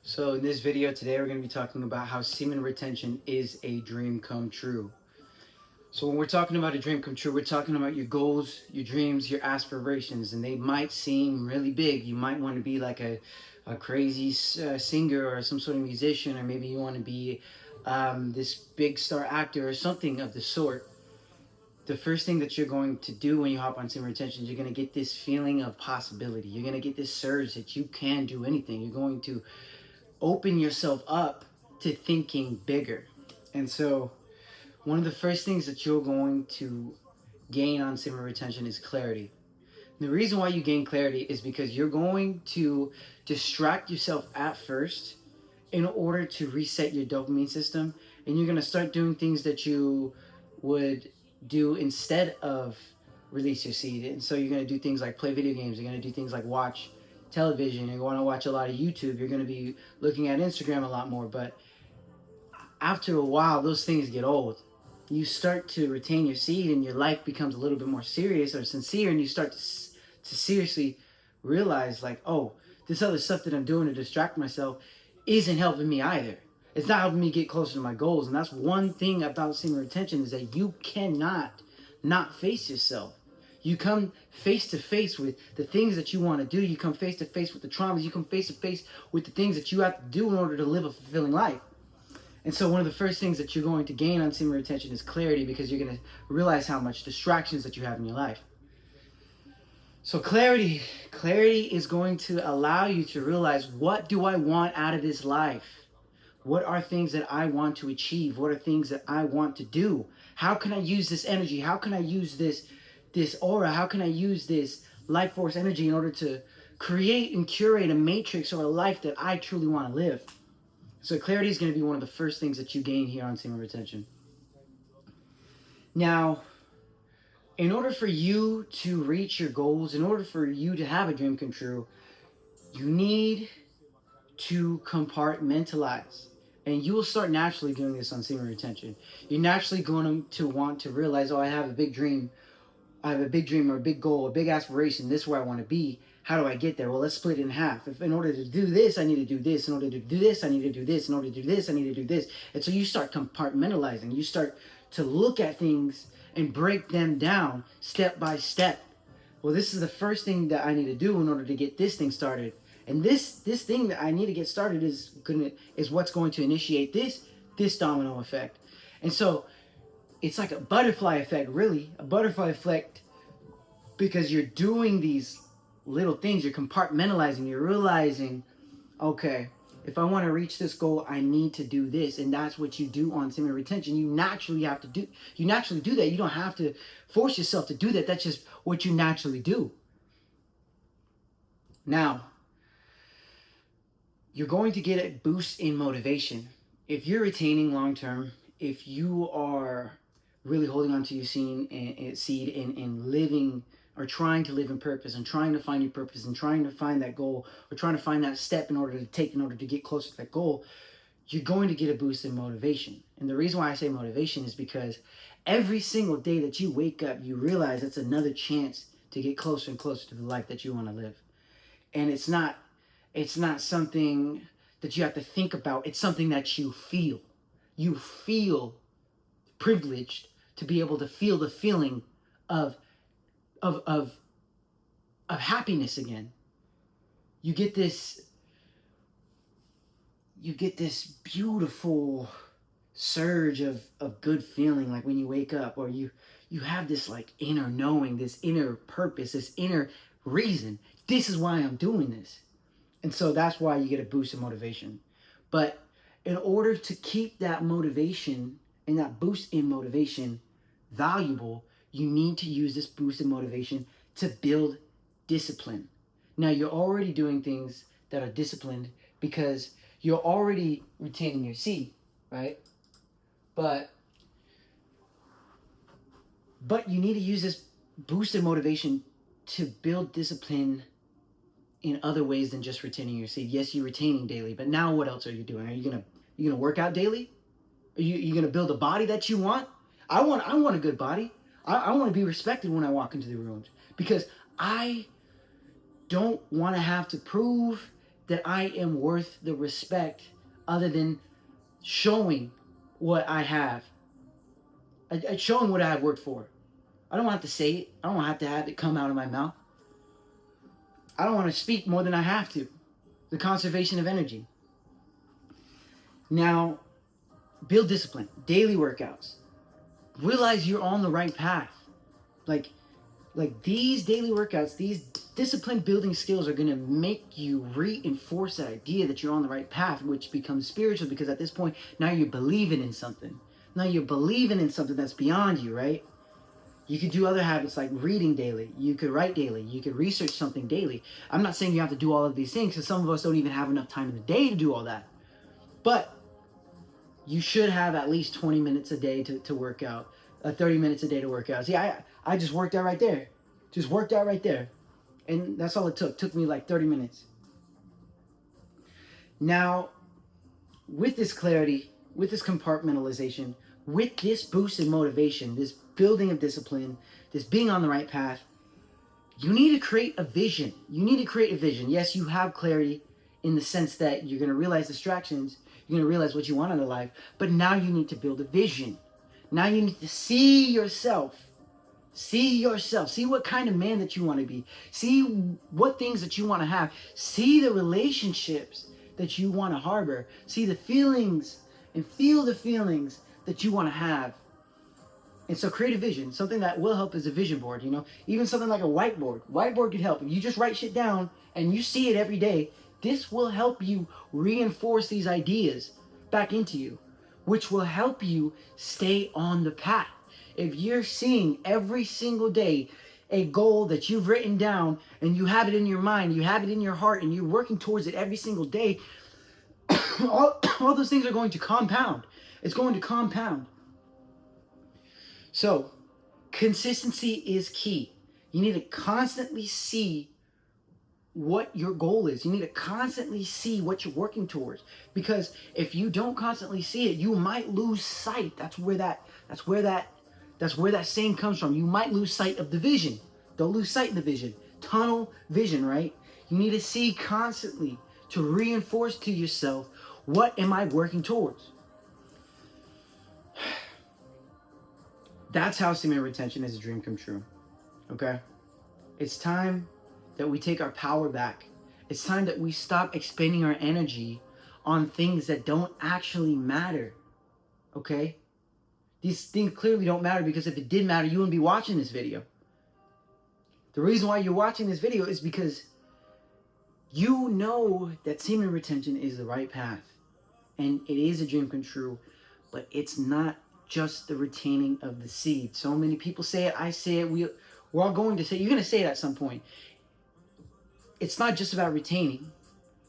So in this video today, we're going to be talking about how semen retention is a dream come true. So when we're talking about a dream come true, we're talking about your goals, your dreams, your aspirations, and they might seem really big. You might want to be like a crazy singer or some sort of musician, or maybe you want to be this big star actor or something of the sort. The first thing that you're going to do when you hop on semen retention is you're going to get this feeling of possibility. You're going to get this surge that you can do anything. You're going to open yourself up to thinking bigger. And so, one of the first things that you're going to gain on semen retention is clarity. And the reason why you gain clarity is because you're going to distract yourself at first in order to reset your dopamine system, and you're going to start doing things that you would do instead of release your seed. And so you're going to do things like play video games, you're going to do things like watch television, you're going to watch a lot of YouTube, you're going to be looking at Instagram a lot more. But after a while, those things get old. You start to retain your seed and your life becomes a little bit more serious or sincere, and you start to seriously realize, like, oh, this other stuff that I'm doing to distract myself isn't helping me either. It's not helping me get closer to my goals. And that's one thing about semen retention, is that you cannot not face yourself. You come face to face with the things that you want to do. You come face to face with the traumas. You come face to face with the things that you have to do in order to live a fulfilling life. And so one of the first things that you're going to gain on semen retention is clarity, because you're going to realize how much distractions that you have in your life. So clarity is going to allow you to realize, what do I want out of this life? What are things that I want to achieve? What are things that I want to do? How can I use this energy? How can I use this aura? How can I use this life force energy in order to create and curate a matrix or a life that I truly want to live? So clarity is going to be one of the first things that you gain here on semen retention. Now, in order for you to reach your goals, in order for you to have a dream come true, you need to compartmentalize. And you will start naturally doing this on semen retention. You're naturally going to want to realize, oh, I have a big dream. I have a big dream or a big goal, a big aspiration. This is where I want to be. How do I get there? Well, let's split it in half. If in order to do this, I need to do this. In order to do this, I need to do this. In order to do this, I need to do this. And so you start compartmentalizing. You start to look at things and break them down step by step. Well, this is the first thing that I need to do in order to get this thing started. And this thing that I need to get started is what's going to initiate this domino effect. And so it's like a butterfly effect, really, a butterfly effect, because you're doing these little things, you're compartmentalizing, you're realizing, okay, if I want to reach this goal, I need to do this. And that's what you do on semen retention. You naturally do that. You don't have to force yourself to do that. That's just what you naturally do. Now, you're going to get a boost in motivation. If you're retaining long term, if you are really holding on to your seed and living, or trying to live in purpose, and trying to find your purpose, and trying to find that goal, or trying to find that step in order to get closer to that goal, you're going to get a boost in motivation. And the reason why I say motivation is because every single day that you wake up, you realize it's another chance to get closer and closer to the life that you want to live. And it's not something that you have to think about. It's something that you feel. You feel privileged to be able to feel the feeling of happiness again. You get this beautiful surge of good feeling, like when you wake up, or you have this like inner knowing, this inner purpose, this inner reason. This is why I'm doing this. And so that's why you get a boost in motivation. But in order to keep that motivation and that boost in motivation valuable, you need to use this boost in motivation to build discipline. Now, you're already doing things that are disciplined because you're already retaining your seed, right? But you need to use this boost in motivation to build discipline in other ways than just retaining your seed. Yes, you're retaining daily, but now what else are you doing? Are you gonna work out daily? Are you gonna build a body that you want? I want a good body. I want to be respected when I walk into the rooms, because I don't want to have to prove that I am worth the respect other than showing what I have. Showing what I have worked for. I don't want to say it. I don't have to have it come out of my mouth. I don't want to speak more than I have to. The conservation of energy. Now, build discipline. Daily workouts. Realize you're on the right path. Like these daily workouts, these discipline building skills are going to make you reinforce that idea that you're on the right path, which becomes spiritual, because at this point, now you're believing in something. Now you're believing in something that's beyond you, right? You could do other habits like reading daily. You could write daily. You could research something daily. I'm not saying you have to do all of these things, because some of us don't even have enough time in the day to do all that. But you should have at least 20 minutes a day to work out. 30 minutes a day to work out. See, I just worked out right there. Just worked out right there. And that's all it took. It took me like 30 minutes. Now, with this clarity, with this compartmentalization, with this boost in motivation, this building of discipline, this being on the right path, you need to create a vision. You need to create a vision. Yes, you have clarity in the sense that you're going to realize distractions. You're going to realize what you want out of life. But now you need to build a vision. Now you need to see yourself. See yourself. See what kind of man that you want to be. See what things that you want to have. See the relationships that you want to harbor. See the feelings and feel the feelings that you want to have. And so create a vision. Something that will help is a vision board, Even something like a whiteboard. Whiteboard could help. If you just write shit down and you see it every day, this will help you reinforce these ideas back into you, which will help you stay on the path. If you're seeing every single day a goal that you've written down and you have it in your mind, you have it in your heart, and you're working towards it every single day, all those things are going to compound. It's going to compound. So, consistency is key. You need to constantly see what your goal is. You need to constantly see what you're working towards. Because if you don't constantly see it, you might lose sight. That's where that saying comes from. You might lose sight of the vision. Don't lose sight of the vision. Tunnel vision, right? You need to see constantly to reinforce to yourself, what am I working towards? That's how semen retention is a dream come true. Okay? It's time that we take our power back. It's time that we stop expending our energy on things that don't actually matter. Okay? These things clearly don't matter, because if it did matter, you wouldn't be watching this video. The reason why you're watching this video is because you know that semen retention is the right path. And it is a dream come true, but it's not just the retaining of the seed. So many people say it, I say it, we're all going to say it. You're going to say it at some point. It's not just about retaining.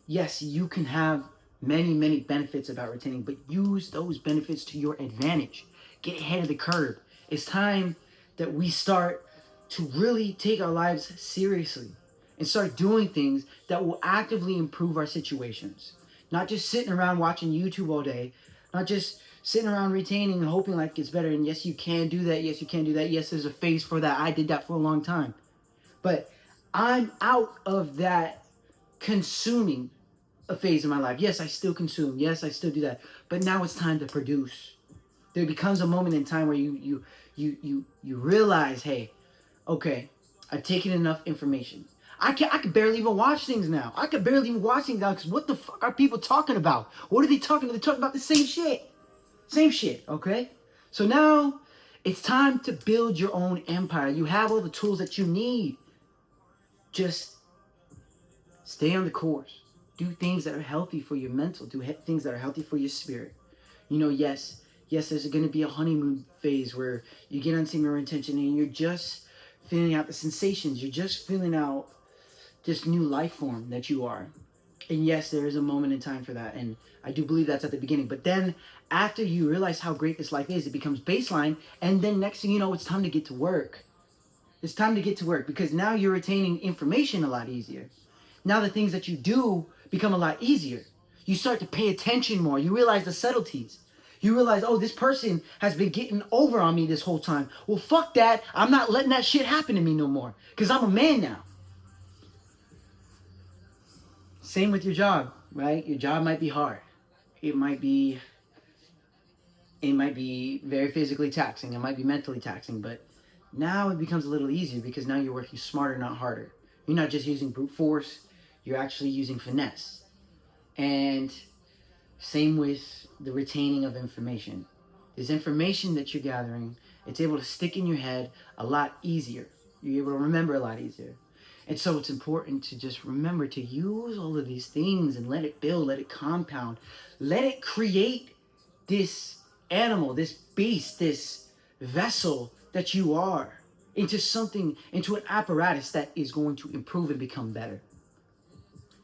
Yes, you can have many, many benefits about retaining, but use those benefits to your advantage. Get ahead of the curve. It's time that we start to really take our lives seriously and start doing things that will actively improve our situations. Not just sitting around watching YouTube all day. Not just sitting around retaining and hoping life gets better. And yes, you can do that. Yes, you can do that. Yes, there's a phase for that. I did that for a long time. But I'm out of that consuming a phase in my life. Yes, I still consume. Yes, I still do that. But now it's time to produce. There becomes a moment in time where you realize, hey, okay, I've taken enough information. I could barely even watch things now. I could barely even watch things now, because what the fuck are people talking about? What are they talking about? They're talking about the same shit. Same shit, okay? So now it's time to build your own empire. You have all the tools that you need. Just stay on the course. Do things that are healthy for your mental. Do things that are healthy for your spirit. Yes, there's going to be a honeymoon phase where you get on semen retention and you're just feeling out the sensations. You're just feeling out this new life form that you are. And yes, there is a moment in time for that. And I do believe that's at the beginning. But then after you realize how great this life is, it becomes baseline. And then next thing you know, it's time to get to work. It's time to get to work, because now you're retaining information a lot easier. Now the things that you do become a lot easier. You start to pay attention more. You realize the subtleties. You realize, oh, this person has been getting over on me this whole time. Well, fuck that. I'm not letting that shit happen to me no more, because I'm a man now. Same with your job, right? Your job might be hard. It might be very physically taxing. It might be mentally taxing, but now it becomes a little easier because now you're working smarter, not harder. You're not just using brute force, you're actually using finesse. And same with the retaining of information. This information that you're gathering, it's able to stick in your head a lot easier. You're able to remember a lot easier. And so it's important to just remember to use all of these things and let it build, let it compound, let it create this animal, this beast, this vessel that you are into something, into an apparatus that is going to improve and become better.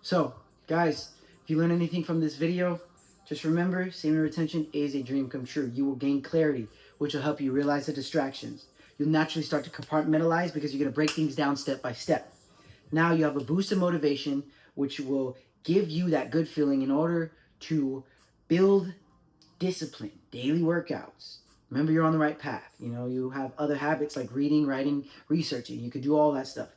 So, guys, if you learn anything from this video, just remember, semen retention is a dream come true. You will gain clarity, which will help you realize the distractions. You'll naturally start to compartmentalize because you're going to break things down step by step. Now you have a boost of motivation, which will give you that good feeling in order to build discipline, daily workouts. Remember, you're on the right path. You know, you have other habits like reading, writing, researching. You could do all that stuff.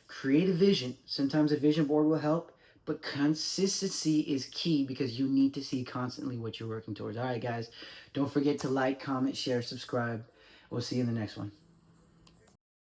Create a vision. Sometimes a vision board will help, but consistency is key because you need to see constantly what you're working towards. All right, guys, don't forget to like, comment, share, subscribe. We'll see you in the next one.